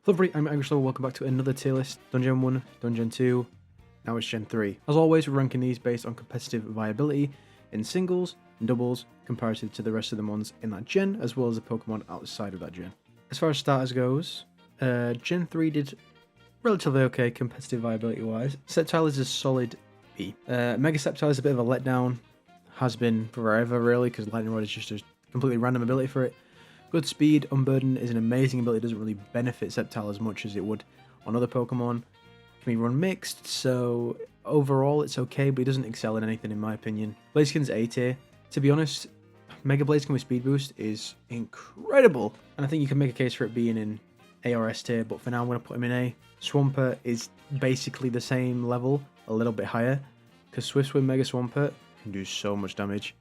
Hello everybody, I'm Angry, welcome back to another tier list. Dungeon 1, Dungeon 2, now it's Gen 3. As always, we're ranking these based on competitive viability in singles and doubles, comparative to the rest of the ones in that gen, as well as the Pokemon outside of that gen. As far as starters goes, Gen 3 did relatively okay competitive viability wise. Sceptile is a solid B. Mega Sceptile is a bit of a letdown, has been forever really, because Lightning Rod is just a completely random ability for it. Good speed, Unburden is an amazing ability, it doesn't really benefit Sceptile as much as it would on other Pokemon. Can be run mixed, so overall it's okay, but it doesn't excel in anything in my opinion. Blaziken's A tier. To be honest, Mega Blaziken with Speed Boost is incredible, and I think you can make a case for it being in A or S tier, but for now I'm going to put him in A. Swampert is basically the same level, a little bit higher, because Swift Swim Mega Swampert can do so much damage.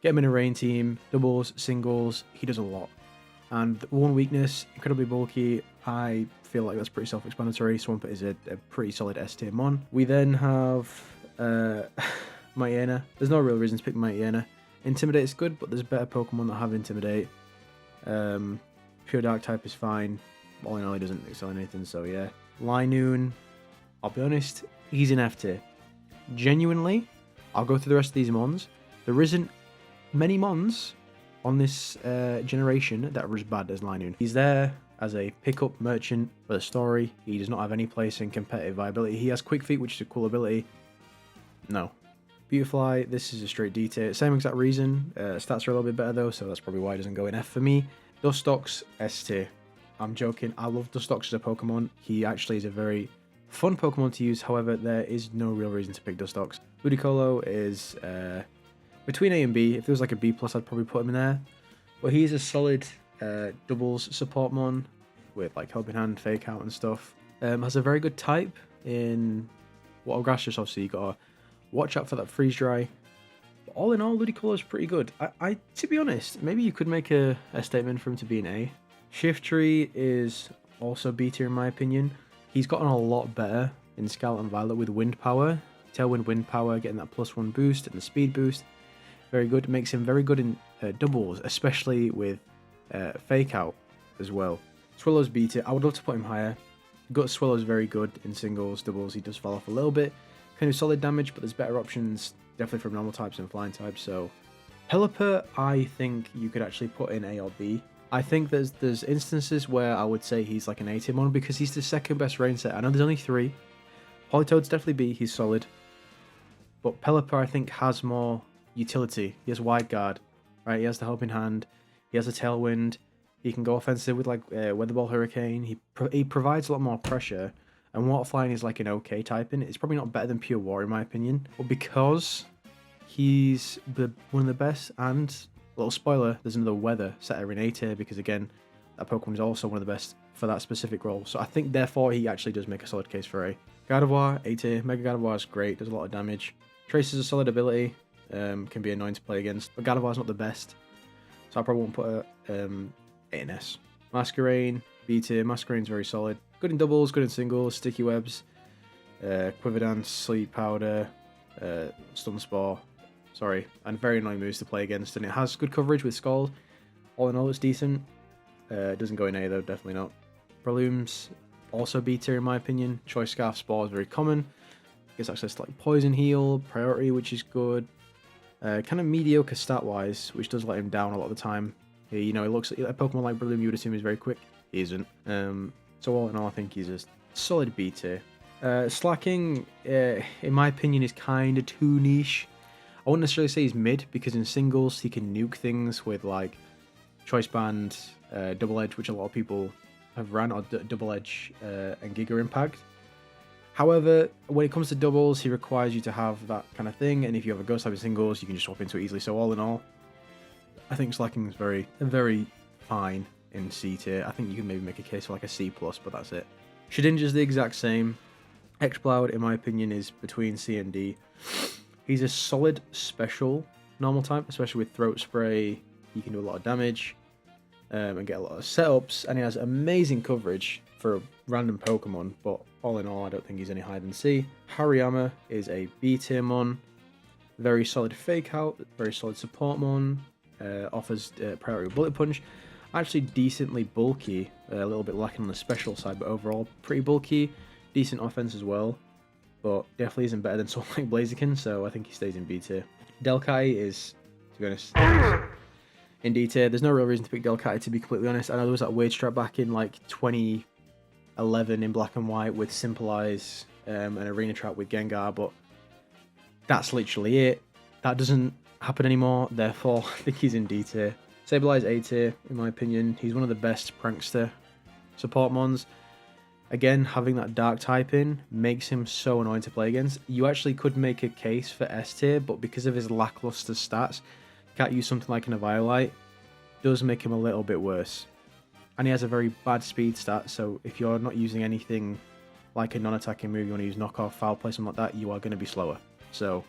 Get him in a rain team, doubles, singles, he does a lot. And one weakness, incredibly bulky. I feel like that's pretty self-explanatory. Swampert is a pretty solid S tier mon. We then have Mightyena. There's no real reason to pick Mightyena. Intimidate is good, but there's better Pokemon that have Intimidate. Pure Dark type is fine. All in all, he doesn't excel in anything, so yeah. Linoon, I'll be honest, he's in F tier. Genuinely, I'll go through the rest of these mons. There isn't many mons on this generation that are as bad as Linoon. He's there as a pickup merchant for the story. He does not have any place in competitive viability. He has Quick Feet, which is a cool ability. No. Beautifly, this is a straight D tier. Same exact reason. Stats are a little bit better though, so that's probably why it doesn't go in F for me. Dustox, S tier. I'm joking. I love Dustox as a Pokemon. He actually is a very fun Pokemon to use. However, there is no real reason to pick Dustox. Ludicolo is between A and B. If there was like a B+, I'd probably put him in there. But he's a solid doubles support mon with like Helping Hand, Fake Out and stuff. Has a very good type in Water Grass, just obviously you gotta watch out for that Freeze Dry. But all in all, Ludicolo is pretty good. I to be honest, maybe you could make a statement for him to be an A. Shiftry is also B tier in my opinion. He's gotten a lot better in Scarlet and Violet with Wind Power. Tailwind Wind Power, getting that +1 boost and the speed boost. Very good. It makes him very good in doubles, especially with Fake Out as well. Swallow's B tier. I would love to put him higher. Gut Swallow's very good in singles, doubles. He does fall off a little bit. Can do solid damage, but there's better options, definitely from normal types and flying types. So Pelipper, I think you could actually put in A or B. I think there's instances where I would say he's like an A tier mon because he's the second best rain set. I know there's only 3. Politoed's definitely B. He's solid. But Pelipper, I think, has more utility. He has Wide Guard, right? He has the Helping Hand. He has a Tailwind. He can go offensive with like Weather Ball Hurricane. He provides a lot more pressure. And Water Flying is like an okay typing. It's probably not better than Pure War in my opinion. But because he's one of the best, and little spoiler, there's another Weather setter in A tier because again, that Pokemon is also one of the best for that specific role. So I think therefore he actually does make a solid case for A. Gardevoir, A tier. Mega Gardevoir is great. Does a lot of damage. Trace is a solid ability. Can be annoying to play against, but Gardevoir's not the best, so I probably won't put a A and S. Masquerain, B tier. Masquerain's very solid. Good in doubles, good in singles, Sticky Webs, Quiver Dance, Sleep Powder, Stun Spore, and very annoying moves to play against, and it has good coverage with Scald. All in all, it's decent. It doesn't go in A though, definitely not. Breloom's also B tier in my opinion. Choice Scarf Spore is very common. Gets access to like Poison Heal, Priority, which is good. Kind of mediocre stat-wise, which does let him down a lot of the time. He looks like a Pokemon like Breloom you would assume is very quick. He isn't. So all in all, I think he's a solid B tier. Slacking, in my opinion, is kind of too niche. I wouldn't necessarily say he's mid, because in singles, he can nuke things with like Choice Band, Double Edge, which a lot of people have ran, or Double Edge and Giga Impact. However, when it comes to doubles, he requires you to have that kind of thing, and if you have a Ghost type in singles, you can just swap into it easily. So all in all, I think Slacking is very fine in C tier. I think you can maybe make a case for like a C+, but that's it. Shedinja's the exact same. Exploud, in my opinion, is between C and D. He's a solid special normal type, especially with Throat Spray. He can do a lot of damage and get a lot of setups, and he has amazing coverage for a random Pokemon, but all in all, I don't think he's any higher than C. Hariyama is a B tier mon. Very solid Fake Out, very solid support mon. Offers priority Bullet Punch. Actually decently bulky, a little bit lacking on the special side, but overall pretty bulky, decent offense as well. But definitely isn't better than someone like Blaziken, so I think he stays in B tier. Delkai is, to be honest, in D tier. There's no real reason to pick Delkai, to be completely honest. I know there was that weird strat back in like 2011 in Black and White with Simple Eyes, an Arena Trap with Gengar, but that's literally it. That doesn't happen anymore, therefore I think he's in D tier. Sableye is A tier, in my opinion. He's one of the best prankster support mons. Again, having that dark type in makes him so annoying to play against. You actually could make a case for S tier, but because of his lackluster stats, can't use something like an Viability, does make him a little bit worse. And he has a very bad speed stat, so if you're not using anything like a non-attacking move, you want to use knockoff, foul play, something like that, you are going to be slower. So,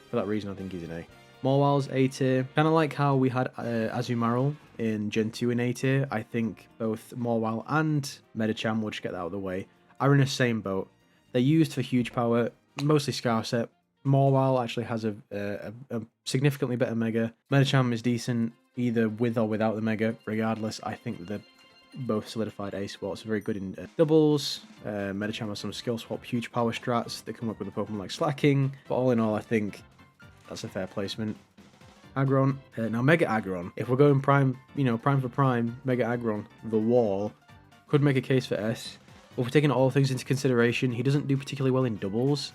for that reason, I think he's an A. Mawil's A tier. Kind of like how we had Azumarill in Gen 2 in A tier. I think both Mawile and Medicham, we'll just get that out of the way, are in the same boat. They're used for huge power, mostly Scar set. Mawile actually has a significantly better Mega. Medicham is decent either with or without the Mega. Regardless, I think they're both solidified A spots. Very good in doubles. Medicham has some skill swap, huge power strats that come up with a Pokemon like Slacking. But all in all, I think that's a fair placement. Aggron. Now, Mega Aggron. If we're going prime, prime for prime, Mega Aggron, the wall, could make a case for S. But if we're taking all things into consideration, he doesn't do particularly well in doubles.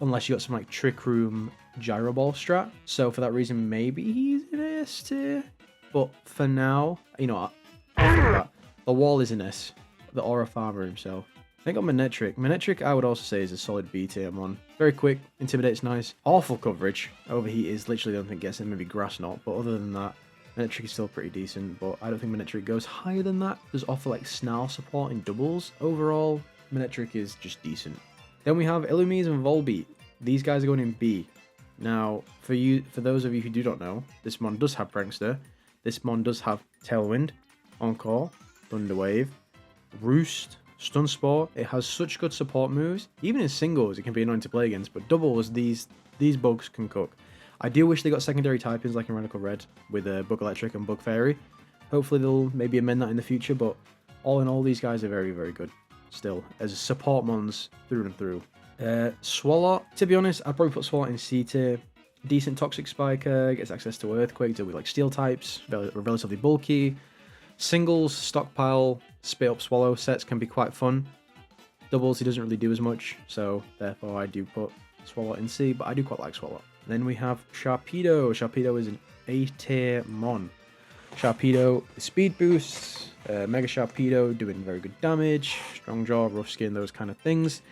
Unless you got some like Trick Room Gyro Ball strat. So for that reason, maybe he's in S tier. But for now, I'll think that. The wall is an S. The Aura Farmer himself. I think on Manectric. Manectric, I would also say, is a solid B tier mon. Very quick, Intimidate's nice. Awful coverage. Overheat is literally the only thing gets him, maybe Grass Knot. But other than that, Manectric is still pretty decent. But I don't think Manectric goes higher than that. Does offer like Snarl support in doubles. Overall, Manectric is just decent. Then we have Illumise and Volbeat. These guys are going in B. Now, for those of you who do not know, this mon does have Prankster. This mon does have Tailwind, Encore, Thunder Wave, Roost, Stun Spore. It has such good support moves. Even in singles, it can be annoying to play against, but doubles, these bugs can cook. I do wish they got secondary typings like in Radical Red with Bug Electric and Bug Fairy. Hopefully they'll maybe amend that in the future, but all in all, these guys are very, very good still as support mons through and through. Swalot, to be honest, I'd probably put Swalot in C tier. Decent Toxic Spiker, gets access to Earthquake, deal with like Steel types, relatively bulky. Singles, Stockpile, Spit Up Swallow sets can be quite fun. Doubles, he doesn't really do as much, so therefore I do put Swalot in C, but I do quite like Swalot. Then we have Sharpedo. Sharpedo is an A tier mon. Sharpedo, speed boosts, Mega Sharpedo doing very good damage, strong jaw, rough skin, those kind of things.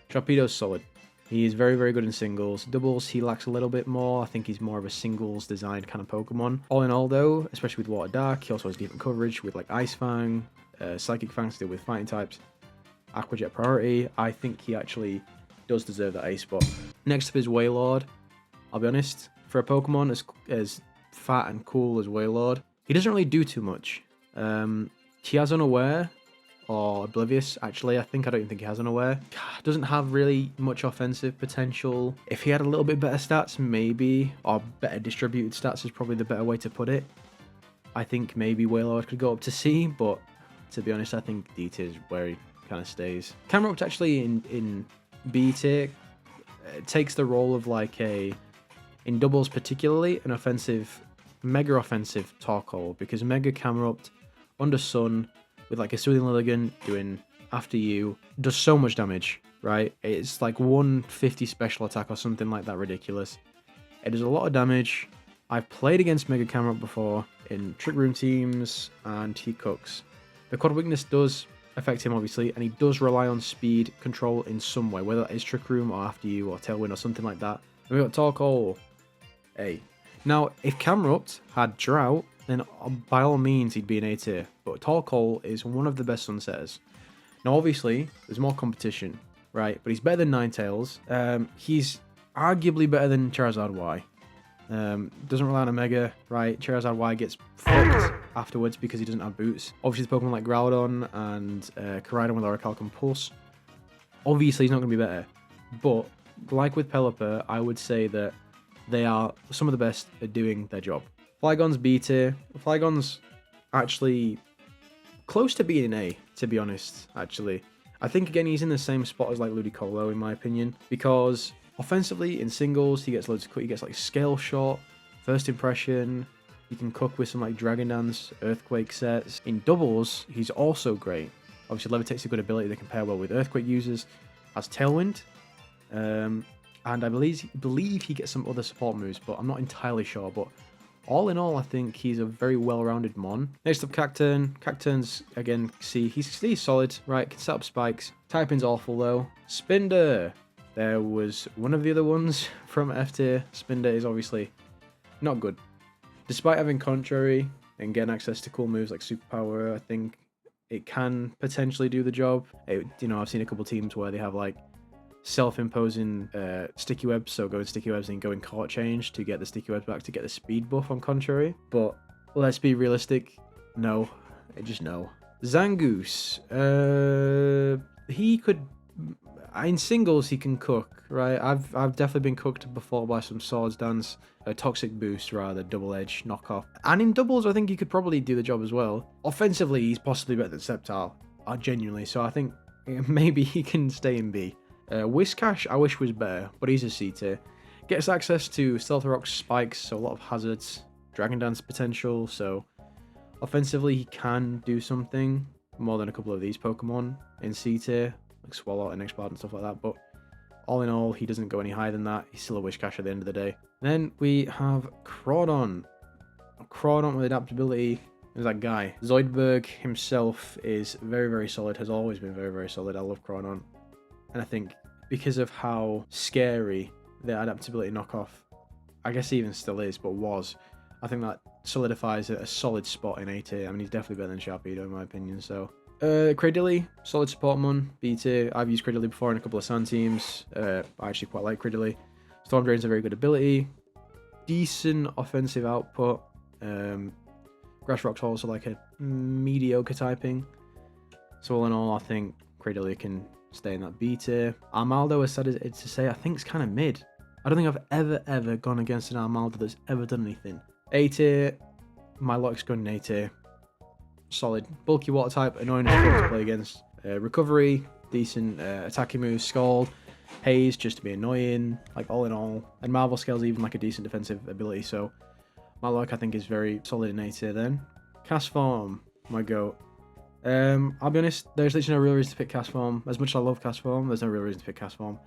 Sharpedo's solid. He is very, very good in singles. Doubles, he lacks a little bit more. I think he's more of a singles designed kind of Pokemon. All in all, though, especially with Water Dark, he also has different coverage with like Ice Fang, Psychic Fang to deal with fighting types, Aqua Jet priority. I think he actually does deserve that A spot. Next up is Wailord. I'll be honest, for a Pokemon as fat and cool as Wailord, he doesn't really do too much. He has Unaware, or Oblivious, actually. I don't even think he has Unaware. Doesn't have really much offensive potential. If he had a little bit better stats, maybe, or better distributed stats is probably the better way to put it. I think maybe Wailord could go up to C, but to be honest, I think D tier is where he kind of stays. Camerupt actually in B tier takes the role of like in doubles particularly, an offensive, mega offensive Torkoal, because Mega Camerupt under Sun with like a Soothing Lilligant doing After You does so much damage, right? It's like 150 special attack or something like that ridiculous. It does a lot of damage. I've played against Mega Camerupt before in Trick Room teams and he cooks. The Quad Weakness does affect him obviously, and he does rely on speed control in some way, whether that is Trick Room or After You or Tailwind or something like that. And we've got Torkoal A. Now, if Camerupt had Drought, then by all means he'd be an A tier. But Torkoal is one of the best Sunsetters. Now, obviously, there's more competition, right? But he's better than Ninetales. He's arguably better than Charizard Y. Doesn't rely on a Mega, right? Charizard Y gets fucked afterwards because he doesn't have boots. Obviously, the Pokemon like Groudon and Koraidon with Orichalcum Pulse. Obviously, he's not going to be better. But, like with Pelipper, I would say that they are some of the best at doing their job. Flygon's B tier. Flygon's actually close to being an A, to be honest, actually. I think, again, he's in the same spot as, like, Ludicolo, in my opinion, because offensively, in singles, he gets loads of, he gets, like, Scale Shot, First Impression, he can cook with some, like, Dragon Dance, Earthquake sets. In doubles, he's also great. Obviously, Levitate's a good ability to compare well with Earthquake users, has Tailwind, and I believe he gets some other support moves, but I'm not entirely sure, but all in all, I think he's a very well-rounded mon. Next up, Cacturn. Cacturn's, again, he's solid, right? Can set up spikes. Typing's awful, though. Spinder. There was one of the other ones from F tier. Spinder is obviously not good. Despite having Contrary and getting access to cool moves like Superpower, I think it can potentially do the job. I've seen a couple teams where they have, like, self-imposing sticky webs, so going sticky webs and going court change to get the sticky webs back to get the speed buff on Contrary. But let's be realistic, no. Just no. Zangoose, he could, in singles he can cook, right? I've definitely been cooked before by some Swords Dance, Toxic Boost rather, Double Edge, knockoff. And in doubles I think he could probably do the job as well. Offensively he's possibly better than Sceptile, genuinely, so I think maybe he can stay in B. Whiscash, I wish was better, but he's a C tier. Gets access to Stealth Rock spikes, so a lot of hazards, Dragon Dance potential, so offensively he can do something more than a couple of these Pokemon in C tier, like Swallow and Exploud and stuff like that, but all in all, he doesn't go any higher than that. He's still a Whiscash at the end of the day. Then we have Crawdon. Crawdon with adaptability is that guy. Zoidberg himself is very, very solid, has always been very, very solid. I love Crawdon. And I think because of how scary the adaptability knockoff, I guess he even still is, but was, I think that solidifies a solid spot in A tier. I mean, he's definitely better than Sharpedo in my opinion, so. Cradily, solid support mon, B tier. I've used Cradily before in a couple of Sun teams. I actually quite like Cradily. Storm Drain's a very good ability. Decent offensive output. Grass Rock's also like a mediocre typing. So all in all, I think Cradily can stay in that B tier. Armaldo, as sad as it's to say, I think it's kind of mid. I don't think I've ever gone against an Armaldo that's ever done anything. A tier, my luck's going in A tier. Solid. Bulky water type, annoying as fuck to play against. Recovery, decent attacking moves. Scald, Haze, just to be annoying. Like, all in all. And Marvel Scale's even like a decent defensive ability, so my luck, I think, is very solid in A tier then. Castform, my goat. I'll be honest, there's literally no real reason to pick Castform. As much as I love Castform, there's no real reason to pick Castform.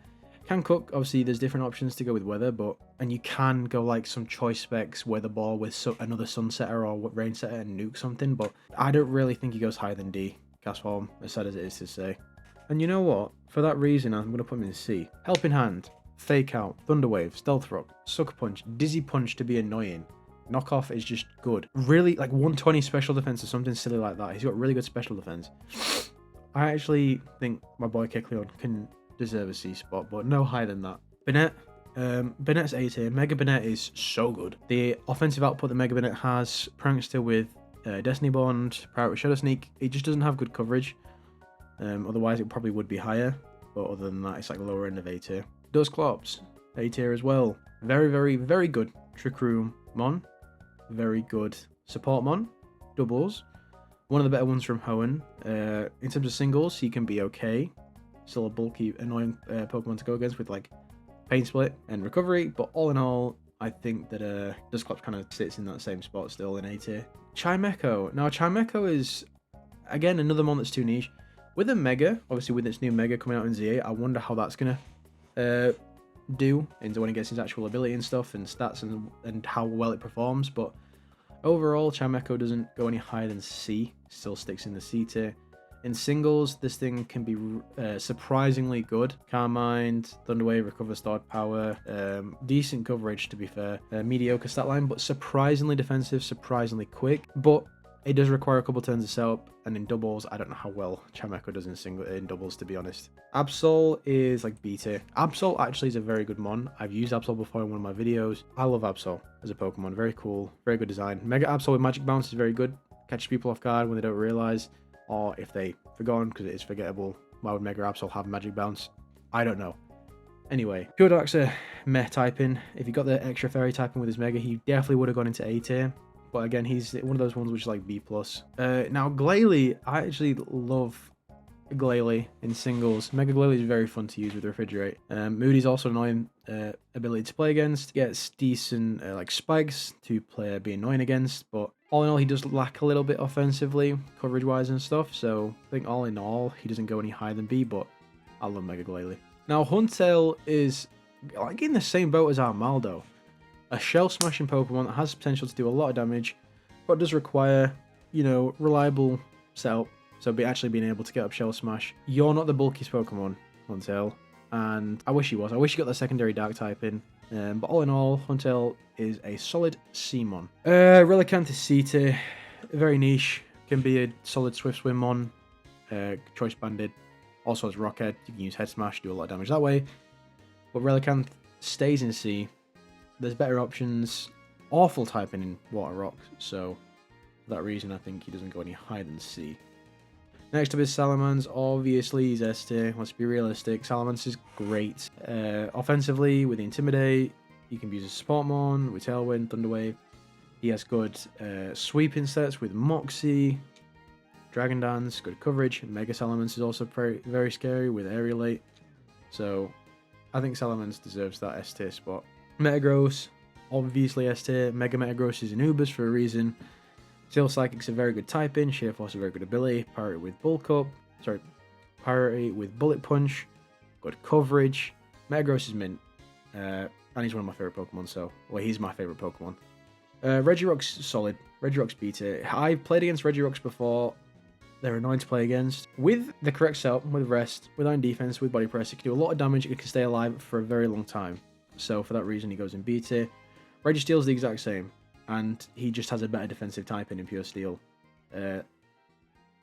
Can cook, obviously there's different options to go with weather, and you can go like some choice specs, Weather Ball with another Sunsetter or Rain Setter and nuke something, but I don't really think he goes higher than D, Castform, as sad as it is to say. And you know what? For that reason, I'm going to put him in C. Helping Hand, Fake Out, Thunder Wave, Stealth Rock, Sucker Punch, Dizzy Punch to be annoying. Knockoff is just good. Really, like 120 special defense or something silly like that. He's got really good special defense. I actually think my boy Kecleon can deserve a C spot, but no higher than that. Banette. Banette's A tier. Mega Banette is so good. The offensive output that Mega Banette has, Prankster with Destiny Bond, Priority Shadow Sneak, it just doesn't have good coverage. Otherwise, it probably would be higher, but other than that, it's like the lower end of A tier. Dusclops, A tier as well. Very, very, very good Trick Room mon. Very good support mon. Doubles. One of the better ones from Hoenn. In terms of singles, he can be okay. Still a bulky, annoying Pokemon to go against with like Pain Split and Recovery, but all in all, I think that Dusclops kind of sits in that same spot still in A tier. Chimecho. Now, Chimecho is, again, another mon that's too niche. With a Mega, obviously with its new Mega coming out in Z8, I wonder how that's going to do into when he gets his actual ability and stuff and stats and how well it performs, but overall, Chimecho doesn't go any higher than C, still sticks in the C tier. In singles, this thing can be surprisingly good. Carmine, Thunderwave, Recover Stored Power, decent coverage to be fair, mediocre stat line, but surprisingly defensive, surprisingly quick, but it does require a couple turns of setup, and in doubles, I don't know how well Chimecho does in doubles, to be honest. Absol is like B tier. Absol actually is a very good mon. I've used Absol before in one of my videos. I love Absol as a Pokemon. Very cool, very good design. Mega Absol with Magic Bounce is very good. Catches people off guard when they don't realize, or if they forgotten, because it is forgettable. Why would Mega Absol have Magic Bounce? I don't know. Anyway, Pyrodark's a meh typing. If he got the extra fairy typing with his Mega, he definitely would have gone into A tier. But again, he's one of those ones which is like B+. Now, Glalie, I actually love Glalie in singles. Mega Glalie is very fun to use with Refrigerate. Moody's also annoying ability to play against. Gets decent like spikes to be annoying against, but all in all, he does lack a little bit offensively, coverage-wise and stuff. So I think all in all, he doesn't go any higher than B, but I love Mega Glalie. Now, Huntail is like in the same boat as Armaldo. A shell-smashing Pokemon that has potential to do a lot of damage, but does require, you know, reliable setup. So actually being able to get up Shell Smash. You're not the bulkiest Pokemon, Huntail, and I wish he was. I wish he got the secondary Dark type in. But all in all, Huntail is a solid C-Mon. Relicanth is C-Tier. Very niche. Can be a solid Swift Swim Mon. Choice Banded. Also has Rockhead. You can use Head Smash, do a lot of damage that way. But Relicanth stays in C. There's better options. Awful typing in Water Rock. So for that reason, I think he doesn't go any higher than C. Next up is Salamence. Obviously, he's S tier. Let's be realistic. Salamence is great. Offensively, with Intimidate, you can use a Support Mon with Tailwind, Thunder Wave. He has good sweeping sets with Moxie, Dragon Dance, good coverage. Mega Salamence is also very, very scary with Aerialate. So, I think Salamence deserves that S tier spot. Metagross, obviously S tier. Mega Metagross is an Ubers for a reason. Steel Psychic's a very good typing, Sheer Force a very good ability, Priority with Priority with Bullet Punch, good coverage. Metagross is mint, and he's one of my favourite Pokemon, so, well, he's my favourite Pokemon. Regirock's solid, Regirock's B-tier. I've played against Regirocks before, they're annoying to play against. With the correct setup, with rest, with iron defense, with body press, it can do a lot of damage, it can stay alive for a very long time. So for that reason, he goes in B-tier. Registeel's the exact same, and he just has a better defensive typing in Pure Steel.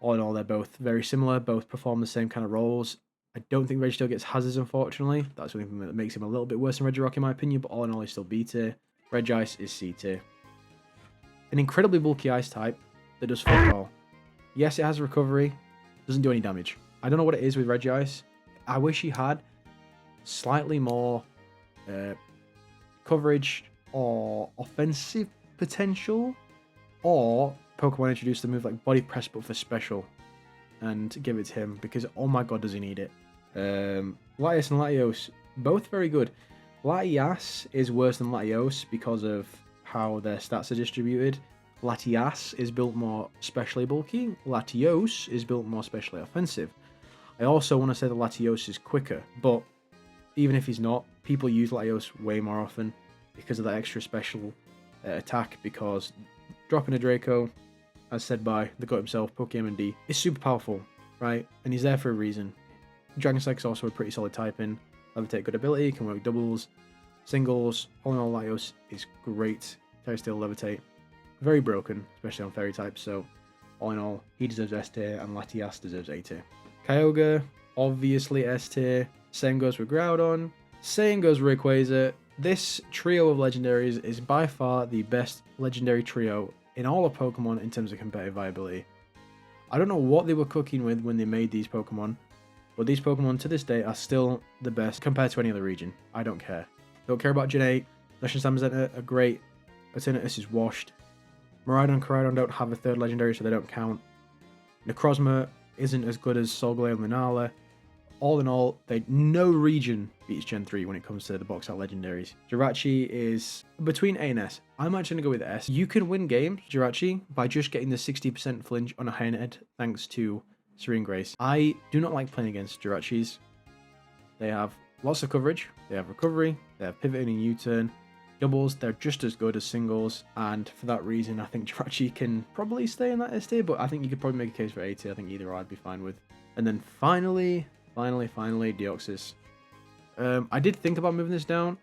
All in all, they're both very similar, both perform the same kind of roles. I don't think Registeel gets hazards, unfortunately. That's the only thing that makes him a little bit worse than Regirock, in my opinion, but all in all, he's still B-tier. Regice is C-tier. An incredibly bulky ice type that does fuck all. Yes, it has recovery, doesn't do any damage. I don't know what it is with Regice. I wish he had slightly more coverage or offensive potential, or Pokemon introduced the move like Body Press but for special and give it to him, because oh my god does he need it. Latias and Latios, both very good. Latias is worse than Latios because of how their stats are distributed. Latias is built more specially bulky, Latios is built more specially offensive. I also want to say that Latios is quicker, but even if he's not, people use Latios way more often because of that extra special attack, because dropping a Draco, as said by the god himself, Pokémon D, is super powerful, right? And he's there for a reason. Dragon Psych is also a pretty solid typing. Levitate good ability, can work doubles, singles. All in all, Latios is great. Terra Steel, Levitate. Very broken, especially on Fairy types, so all in all, he deserves S tier and Latias deserves A tier. Kyogre, obviously S tier. Same goes with Groudon. Same goes with Rayquaza. This trio of legendaries is by far the best legendary trio in all of Pokemon in terms of competitive viability. I don't know what they were cooking with when they made these Pokemon, but these Pokemon to this day are still the best compared to any other region. I don't care. Don't care about Gen 8. National Center are great. Eternatus is washed. Miraidon and Koraidon don't have a third legendary, so they don't count. Necrozma isn't as good as Solgaleo and Lunala. All in all, no region beats Gen 3 when it comes to the box out legendaries. Jirachi is between A and S. I'm actually going to go with S. You can win games, Jirachi, by just getting the 60% flinch on a Hoenn thanks to Serene Grace. I do not like playing against Jirachis. They have lots of coverage, they have recovery, they have pivoting and U-turn. Doubles, they're just as good as singles, and for that reason, I think Jirachi can probably stay in that S tier, but I think you could probably make a case for A tier. I think either I'd be fine with. And then finally, Deoxys. I did think about moving this down,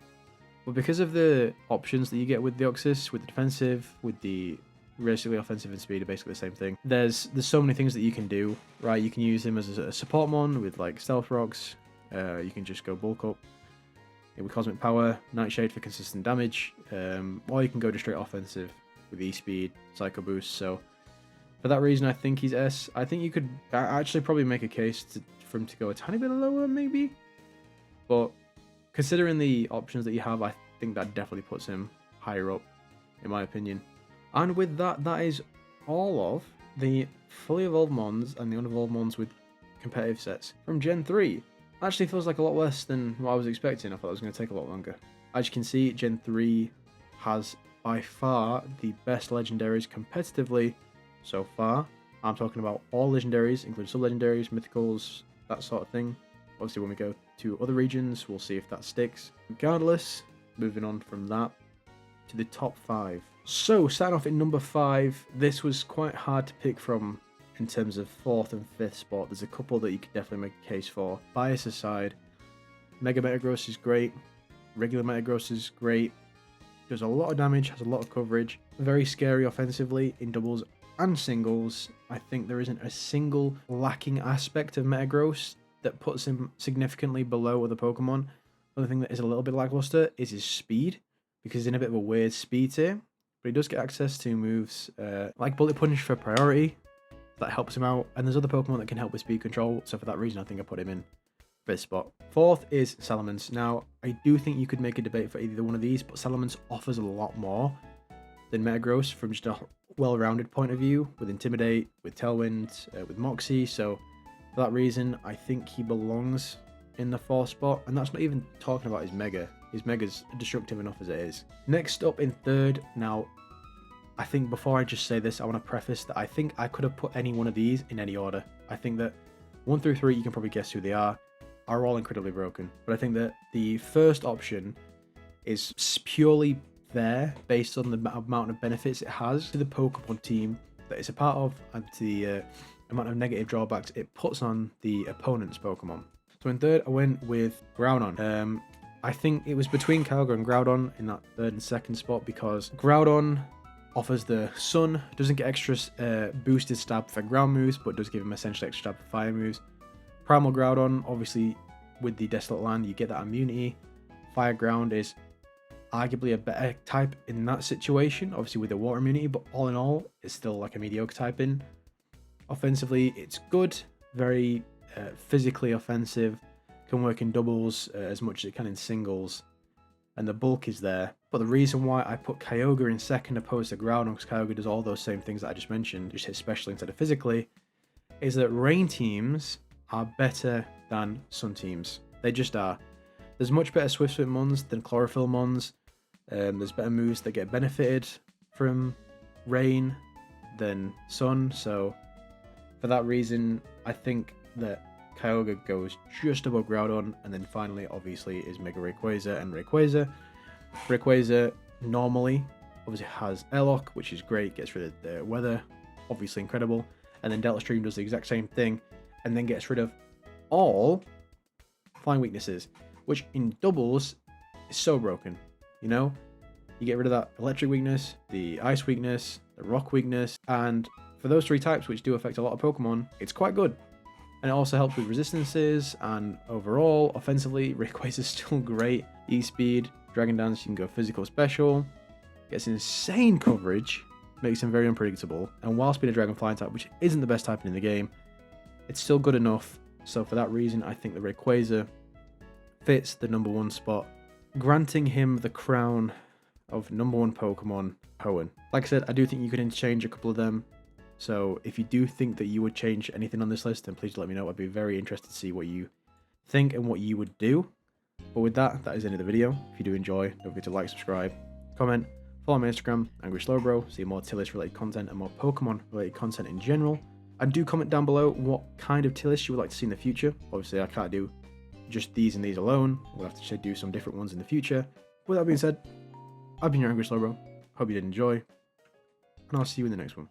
but because of the options that you get with Deoxys, with the defensive, with the basically offensive and speed are basically the same thing. There's so many things that you can do, right? You can use him as a support mon with like Stealth Rocks. You can just go bulk up with Cosmic Power, Nightshade for consistent damage, or you can go just straight offensive with E-Speed, Psycho Boost. So for that reason, I think he's S. I think you could actually probably make a case for him to go a tiny bit lower, maybe. But considering the options that you have, I think that definitely puts him higher up, in my opinion. And with that, that is all of the fully evolved mons and the unevolved mons with competitive sets from Gen 3. Actually feels like a lot less than what I was expecting. I thought it was going to take a lot longer. As you can see, Gen 3 has by far the best legendaries competitively so far. I'm talking about all legendaries, including sub-legendaries, mythicals, that sort of thing. Obviously, when we go to other regions, we'll see if that sticks. Regardless, moving on from that to the top 5. So, starting off at number 5, this was quite hard to pick from in terms of 4th and 5th spot. There's a couple that you could definitely make a case for. Bias aside, Mega Metagross is great, regular Metagross is great, does a lot of damage, has a lot of coverage, very scary offensively in doubles and singles. I think there isn't a single lacking aspect of Metagross that puts him significantly below other Pokemon. The only thing that is a little bit lackluster is his speed, because he's in a bit of a weird speed tier, but he does get access to moves like Bullet Punch for priority. That helps him out, and there's other Pokemon that can help with speed control, so for that reason I think I put him in 5th spot. 4th is Salamence. Now, I do think you could make a debate for either one of these, but Salamence offers a lot more than Metagross from just a well-rounded point of view, with Intimidate, with Tailwind, with Moxie, so for that reason I think he belongs in the 4th spot, and that's not even talking about his Mega. His Mega's destructive enough as it is. Next up in 3rd, now, I think before I just say this, I want to preface that I think I could have put any one of these in any order. I think that 1 through 3, you can probably guess who they are all incredibly broken. But I think that the first option is purely there based on the amount of benefits it has to the Pokemon team that it's a part of and to the amount of negative drawbacks it puts on the opponent's Pokemon. So in 3rd, I went with Groudon. I think it was between Kyogre and Groudon in that 3rd and 2nd spot, because Groudon offers the Sun, doesn't get extra boosted stab for ground moves, but does give him essentially extra stab for fire moves. Primal Groudon, obviously with the Desolate Land, you get that immunity. Fire Ground is arguably a better type in that situation, obviously with the water immunity, but all in all, it's still like a mediocre type in. Offensively, it's good, very physically offensive, can work in doubles as much as it can in singles, and the bulk is there. But the reason why I put Kyogre in 2nd opposed to Groudon, because Kyogre does all those same things that I just mentioned, just hit special instead of physically, is that Rain teams are better than Sun teams. They just are. There's much better Swift Swim Mons than Chlorophyll Mons. There's better moves that get benefited from Rain than Sun, so for that reason, I think that Kyogre goes just above Groudon, and then finally, obviously, is Mega Rayquaza and Rayquaza. Rayquaza normally obviously has Airlock, which is great, gets rid of the weather, obviously incredible, and then Delta Stream does the exact same thing, and then gets rid of all flying weaknesses, which in doubles is so broken, you know? You get rid of that electric weakness, the ice weakness, the rock weakness, and for those 3 types, which do affect a lot of Pokemon, it's quite good. And it also helps with resistances, and overall, offensively, Rayquaza is still great. E-Speed, Dragon Dance, you can go physical special, gets insane coverage, makes him very unpredictable, and whilst being a Dragon Flying type, which isn't the best type in the game, it's still good enough. So for that reason, I think the Rayquaza fits the number 1 spot, granting him the crown of number 1 Pokemon, Hoenn. Like I said, I do think you could interchange a couple of them. So if you do think that you would change anything on this list, then please let me know. I'd be very interested to see what you think and what you would do. But with that, that is the end of the video. If you do enjoy, don't forget to like, subscribe, comment, follow my Instagram, AngrySlowBro, see more tier list related content and more Pokemon related content in general. And do comment down below what kind of tier list you would like to see in the future. Obviously, I can't do just these and these alone. We'll have to do some different ones in the future. With that being said, I've been your AngrySlowBro. Hope you did enjoy, and I'll see you in the next one.